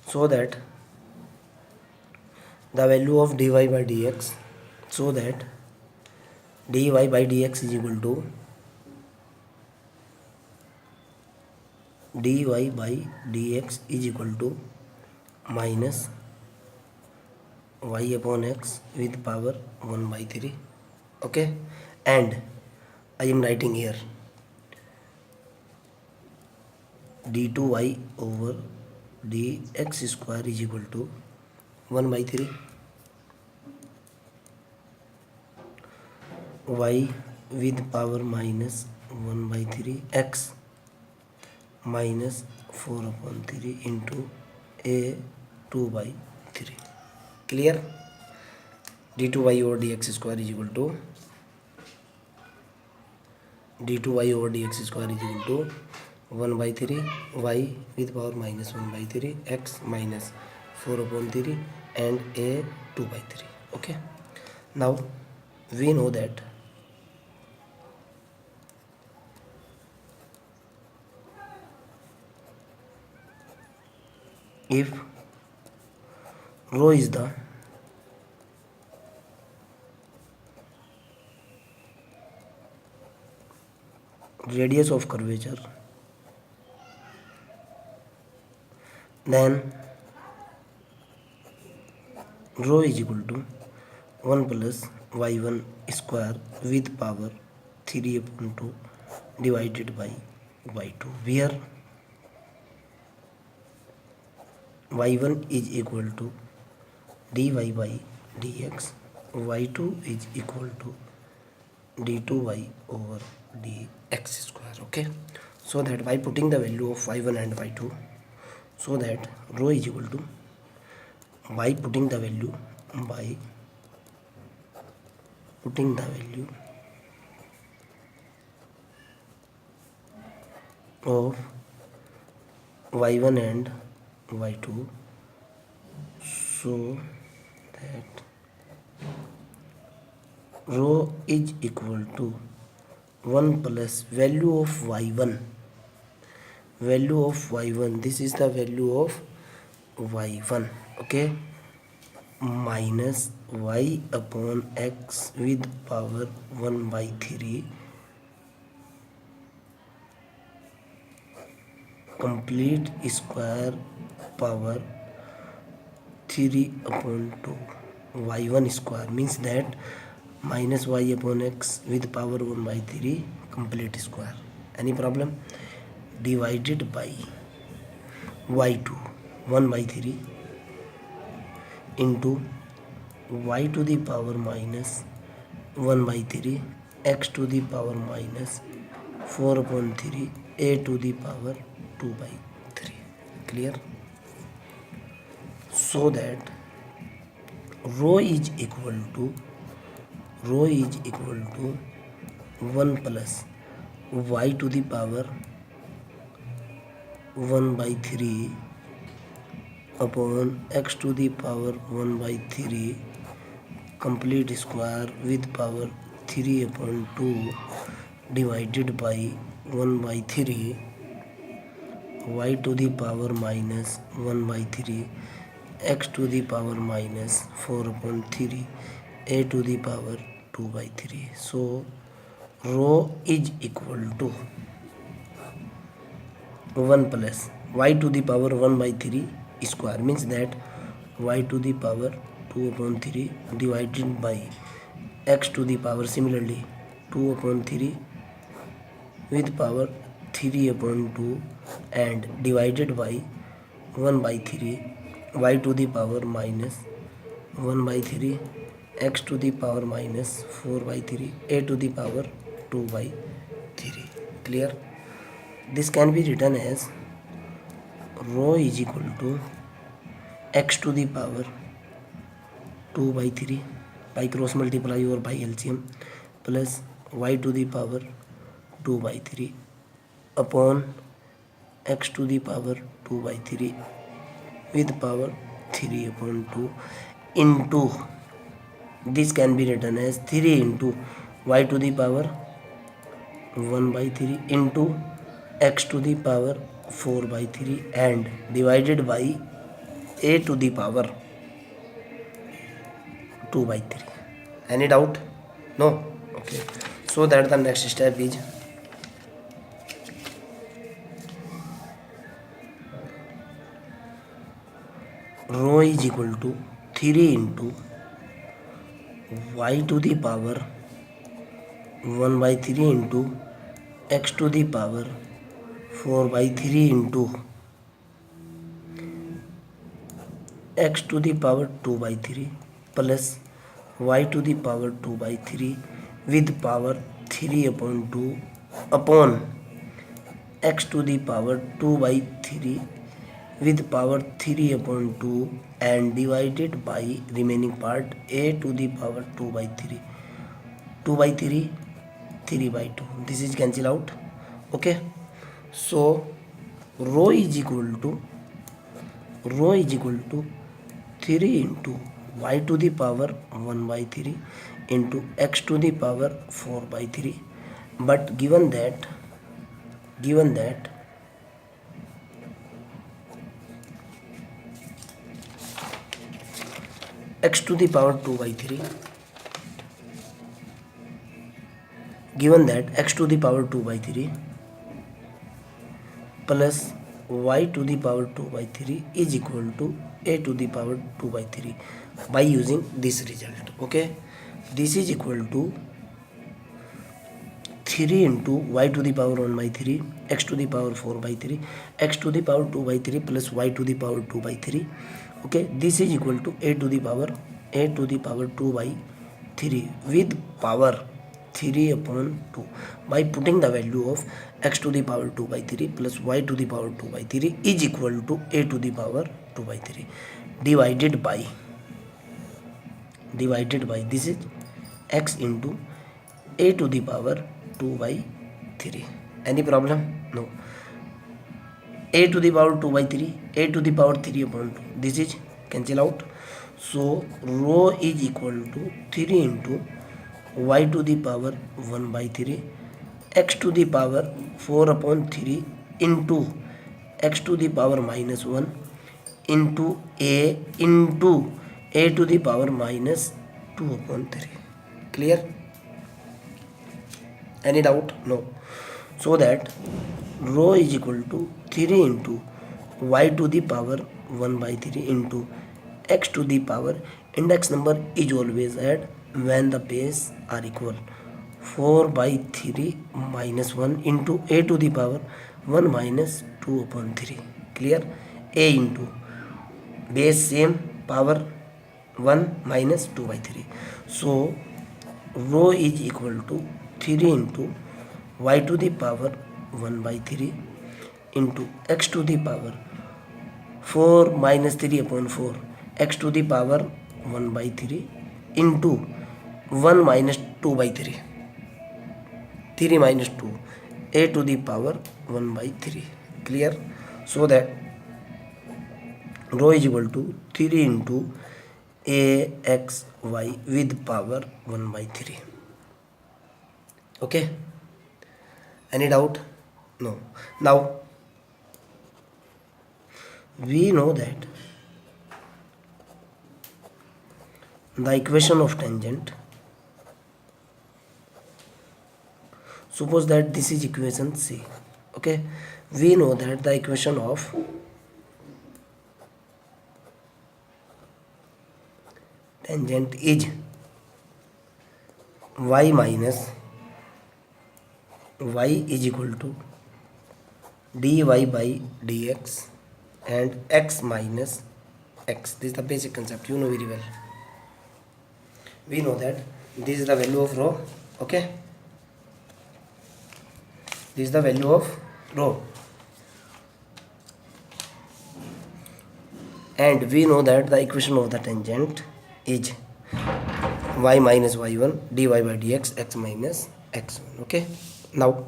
so that the value of dy by dx, so that dy by dx is equal to dy by dx is equal to minus y upon x with power 1 by 3. Okay, and I am writing here d2y over dx square is equal to 1 by 3 y with power minus 1 by 3 x minus 4 upon 3 into a 2 by 3. Clear? d2y over dx square is equal to d2y over dx square is equal to 1 by 3 y with power minus 1 by 3 x minus 4 upon 3 and a 2 by 3. Okay, now we know that if rho is the radius of curvature, then rho is equal to 1 plus y1 square with power 3 upon 2 divided by y2, where y1 is equal to dy by dx, y2 is equal to d2y over dx square. Okay, so that by putting the value of y1 and y2, so that rho is equal to, by putting the value of y1 and y2, so that rho is equal to 1 plus value of y1, this is the value of y1, okay, minus y upon x with power 1 by 3 complete square power 3 upon 2 y1 square, means that minus y upon x with power 1 by 3 complete square. Any problem? Divided by y2 1 by 3 into y to the power minus 1 by 3 x to the power minus 4 upon 3 a to the power 2 by 3. Clear? So that rho is equal to 1 plus y to the power 1 by 3 upon x to the power 1 by 3 complete square with power 3 upon 2 divided by 1 by 3 y to the power minus 1 by 3 x to the power minus 4 upon 3 a to the power 2 by 3. So rho is equal to 1 plus y to the power 1 by 3 square, means that y to the power 2 upon 3 divided by x to the power similarly 2 upon 3 with power 3 upon 2 and divided by 1 by 3 y to the power minus 1 by 3 x to the power minus 4 by 3 a to the power 2 by 3. Clear? This can be written as rho is equal to x to the power 2 by 3 by cross multiply or by LCM plus y to the power 2 by 3 upon x to the power 2 by 3 with power 3 upon 2 into, this can be written as 3 into y to the power 1 by 3 into x to the power 4 by 3 and divided by a to the power 2 by 3. Any doubt? No? Okay. So that the next step is rho is equal to 3 into y to the power 1 by 3 into x to the power 4 by 3 into x to the power 2 by 3 plus y to the power 2 by 3 with power 3 upon 2 upon x to the power 2 by 3 with power 3 upon 2 and divided by remaining part a to the power 2 by 3. 2 by 3, 3 by 2. This is cancel out. Okay. So rho is equal to 3 into y to the power 1 by 3 into x to the power 4 by 3. But given that x to the power 2 by 3 plus y to the power 2 by 3 is equal to a to the power 2 by 3 by using this result. Okay, this is equal to 3 into y to the power 1 by 3 x to the power 4 by 3 x to the power 2 by 3 plus y to the power 2 by 3. Okay, this is equal to a to the power 2 by 3 with power 3 upon 2 by putting the value of x to the power 2 by 3 plus y to the power 2 by 3 is equal to a to the power 2 by 3 divided by this is x into a to the power 2 by 3. Any problem? No. A to the power 2 by 3, a to the power 3 upon 2. This is cancel out. So rho is equal to 3 into y to the power 1 by 3 x to the power 4 upon 3 into x to the power minus 1 into a to the power minus 2 upon 3. Clear? Any doubt? No. So that rho is equal to 3 into y to the power 1 by 3 into x to the power, index number is always add when the base are equal, 4 by 3 minus 1 into a to the power 1 minus 2 upon 3. Clear? A into base same, power 1 minus 2 by 3. So rho is equal to 3 into y to the power 1 by 3 into x to the power 4 minus 3 upon 4 x to the power 1 by 3 into 1 minus 2 by 3 3 minus 2 a to the power 1 by 3. Clear? So that rho is equal to 3 into a x y with power 1 by 3. Okay, any doubt? No. Now we know that the equation of tangent, suppose that this is equation C. Okay, we know that the equation of tangent is y minus y is equal to dy by dx and x minus x. This is the basic concept, you know very well. We know that this is the value of rho. Okay, this is the value of rho, and we know that the equation of the tangent is y minus y1 dy by dx x minus x1. Okay, now